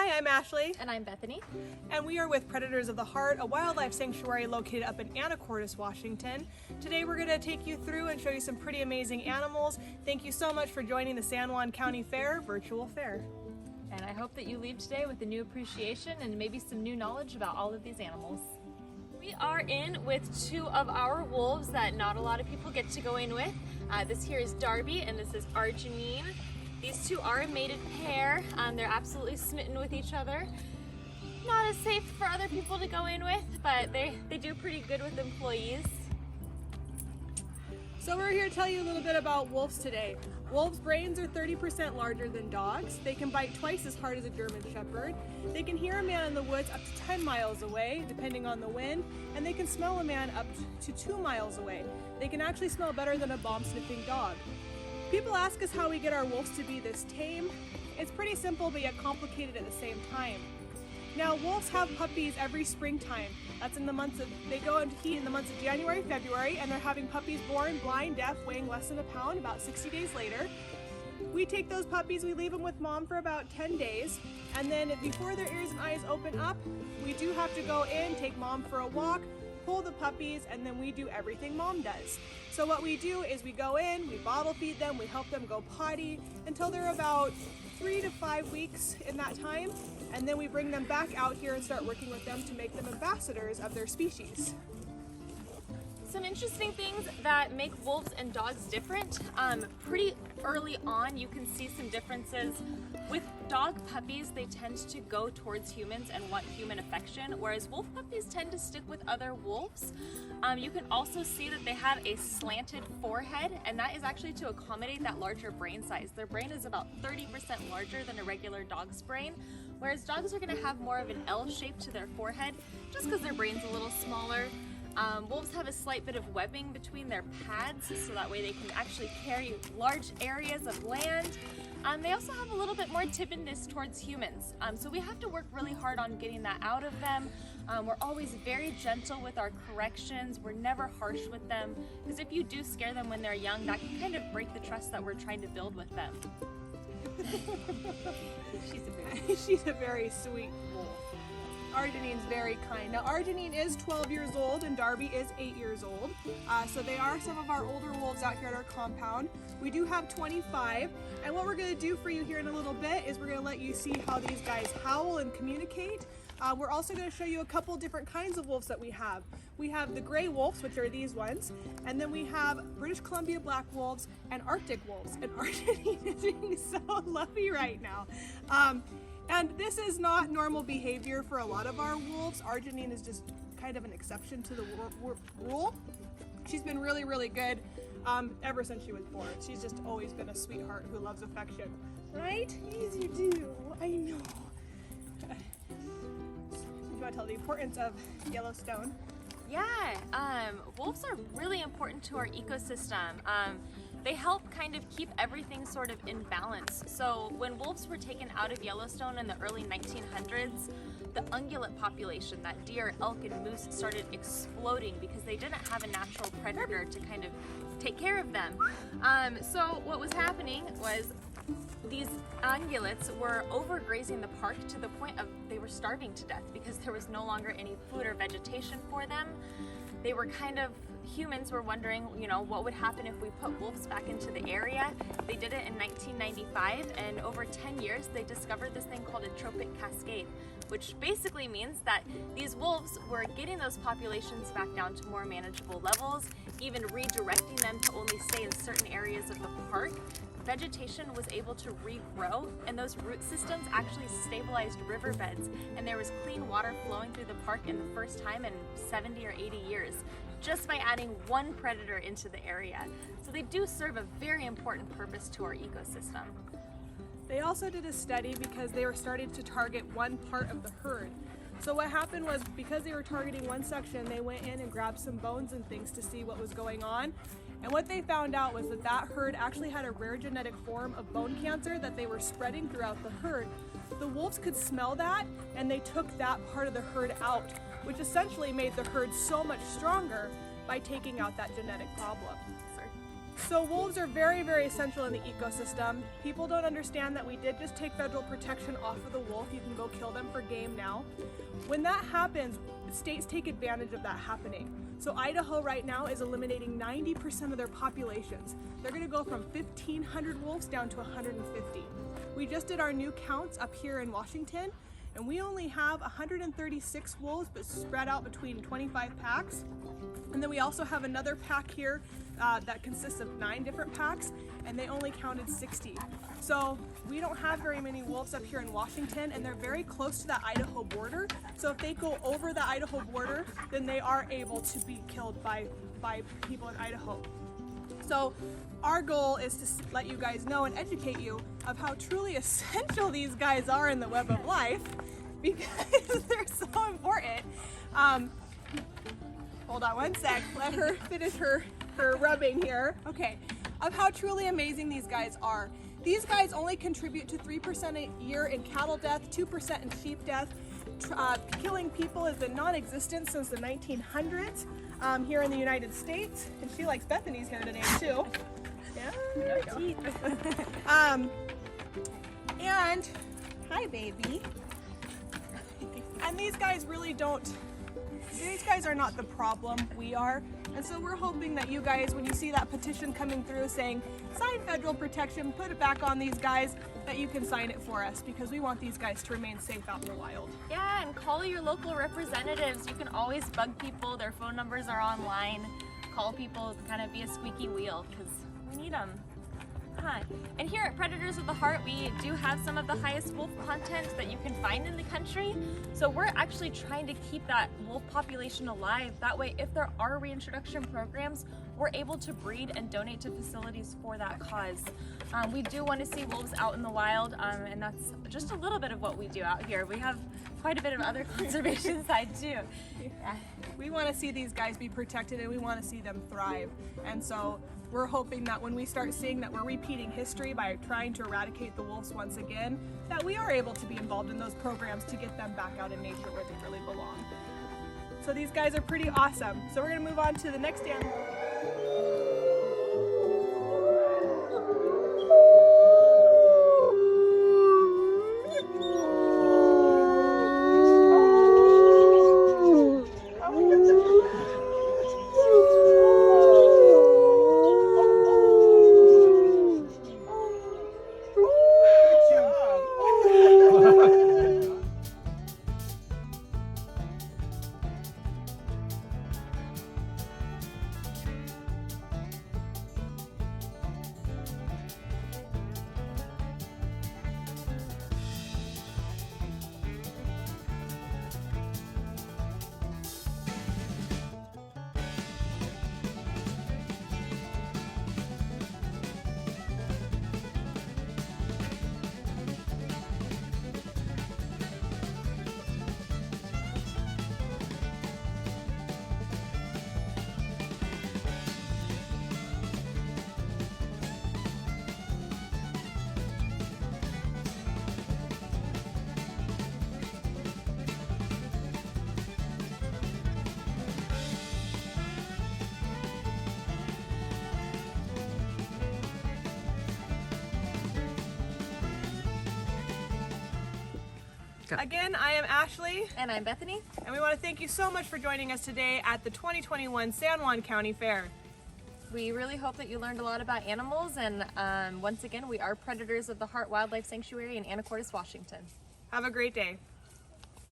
Hi, I'm Ashley. And I'm Bethany. And we are with Predators of the Heart, a wildlife sanctuary located up in Anacortes, Washington. Today we're going to take you through and show you some pretty amazing animals. Thank you so much for joining the San Juan County Fair virtual fair. And I hope that you leave today with a new appreciation and maybe some new knowledge about all of these animals. We are in with two of our wolves that not a lot of people get to go in with. This here is Darby and this is Arginine. These two are a mated pair. They're absolutely smitten with each other. Not as safe for other people to go in with, but they do pretty good with employees. So we're here to tell you a little bit about wolves today. Wolves' brains are 30% larger than dogs. They can bite twice as hard as a German Shepherd. They can hear a man in the woods up to 10 miles away, depending on the wind, and they can smell a man up to 2 miles away. They can actually smell better than a bomb-sniffing dog. People ask us how we get our wolves to be this tame. It's pretty simple, but yet complicated at the same time. Now, wolves have puppies every springtime. That's in the months of, they go into heat in the months of January, February, and they're having puppies born blind, deaf, weighing less than a pound about 60 days later. We take those puppies, we leave them with mom for about 10 days, and then before their ears and eyes open up, we do have to go in, take mom for a walk, pull the puppies, and then we do everything mom does. So what we do is we go in, we bottle feed them, we help them go potty until they're about 3 to 5 weeks in that time, and then we bring them back out here and start working with them to make them ambassadors of their species. Some interesting things that make wolves and dogs different. Pretty early on, you can see some differences. With dog puppies, they tend to go towards humans and want human affection, whereas wolf puppies tend to stick with other wolves. You can also see that they have a slanted forehead, and that is actually to accommodate that larger brain size. Their brain is about 30% larger than a regular dog's brain, whereas dogs are going to have more of an L shape to their forehead, just because their brain's a little smaller. Wolves have a slight bit of webbing between their pads, so that way they can actually carry large areas of land. They also have a little bit more timidness towards humans, so we have to work really hard on getting that out of them. We're always very gentle with our corrections. We're never harsh with them, because if you do scare them when they're young, that can kind of break the trust that we're trying to build with them. She's a very sweet wolf. Arginine's very kind. Now Arginine is 12 years old and Darby is 8 years old. So they are some of our older wolves out here at our compound. We do have 25, and what we're going to do for you here in a little bit is we're going to let you see how these guys howl and communicate. We're also going to show you a couple different kinds of wolves that we have. We have the gray wolves, which are these ones, and then we have British Columbia black wolves and Arctic wolves. And Arginine is being so lovey right now. And this is not normal behavior for a lot of our wolves. Arginine is just kind of an exception to the rule. She's been really, really good ever since she was born. She's just always been a sweetheart who loves affection. Right? Yes, you do. I know. You want to tell the importance of Yellowstone? Yeah, wolves are really important to our ecosystem. They help kind of keep everything sort of in balance. So when wolves were taken out of Yellowstone in the early 1900s, the ungulate population, that deer, elk, and moose, started exploding because they didn't have a natural predator to kind of take care of them. So what was happening was these ungulates were overgrazing the park to the point of they were starving to death because there was no longer any food or vegetation for them. They were kind of, humans were wondering, you know, what would happen if we put wolves back into the area. They did it in 1995, and over 10 years they discovered this thing called a trophic cascade, which basically means that these wolves were getting those populations back down to more manageable levels, even redirecting them to only stay in certain areas of the park. Vegetation was able to regrow, and those root systems actually stabilized riverbeds, and there was clean water flowing through the park in the first time in 70 or 80 years, just by adding one predator into the area. So they do serve a very important purpose to our ecosystem. They also did a study because they were starting to target one part of the herd. So what happened was, because they were targeting one section, they went in and grabbed some bones and things to see what was going on. And what they found out was that that herd actually had a rare genetic form of bone cancer that they were spreading throughout the herd. The wolves could smell that, and they took that part of the herd out, which essentially made the herd so much stronger by taking out that genetic problem. So wolves are very, very essential in the ecosystem. People don't understand that we did just take federal protection off of the wolf. You can go kill them for game now. When that happens, states take advantage of that happening. So Idaho right now is eliminating 90% of their populations. They're gonna go from 1,500 wolves down to 150. We just did our new counts up here in Washington, and we only have 136 wolves, but spread out between 25 packs. And then we also have another pack here that consists of 9 different packs, and they only counted 60. So we don't have very many wolves up here in Washington, and they're very close to that Idaho border. So if they go over the Idaho border, then they are able to be killed by people in Idaho. So our goal is to let you guys know and educate you of how truly essential these guys are in the web of life, because they're so important. Hold on one sec, let her finish her rubbing here. Okay, of how truly amazing these guys are. These guys only contribute to 3% a year in cattle death, 2% in sheep death. Killing people has been non-existent since the 1900s here in the United States. And she likes Bethany's hair today too. Yeah, there we go. And, hi baby. And these guys really don't, these guys are not the problem, we are. And so we're hoping that you guys, when you see that petition coming through saying, sign federal protection, put it back on these guys, that you can sign it for us, because we want these guys to remain safe out in the wild. Yeah, and call your local representatives. You can always bug people. Their phone numbers are online. Call people, kind of be a squeaky wheel, because we need them. And here at Predators of the Heart, we do have some of the highest wolf content that you can find in the country. So we're actually trying to keep that wolf population alive. That way, if there are reintroduction programs, we're able to breed and donate to facilities for that cause. We do want to see wolves out in the wild, and that's just a little bit of what we do out here. We have quite a bit of other conservation side too. Yeah. We want to see these guys be protected, and we want to see them thrive. And so we're hoping that when we start seeing that we're repeating history by trying to eradicate the wolves once again, that we are able to be involved in those programs to get them back out in nature where they really belong. So these guys are pretty awesome. So we're going to move on to the next animal. Again, I am Ashley. And I'm Bethany. And we want to thank you so much for joining us today at the 2021 San Juan County Fair. We really hope that you learned a lot about animals, and once again, we are Predators of the Heart Wildlife Sanctuary in Anacortes, Washington. Have a great day.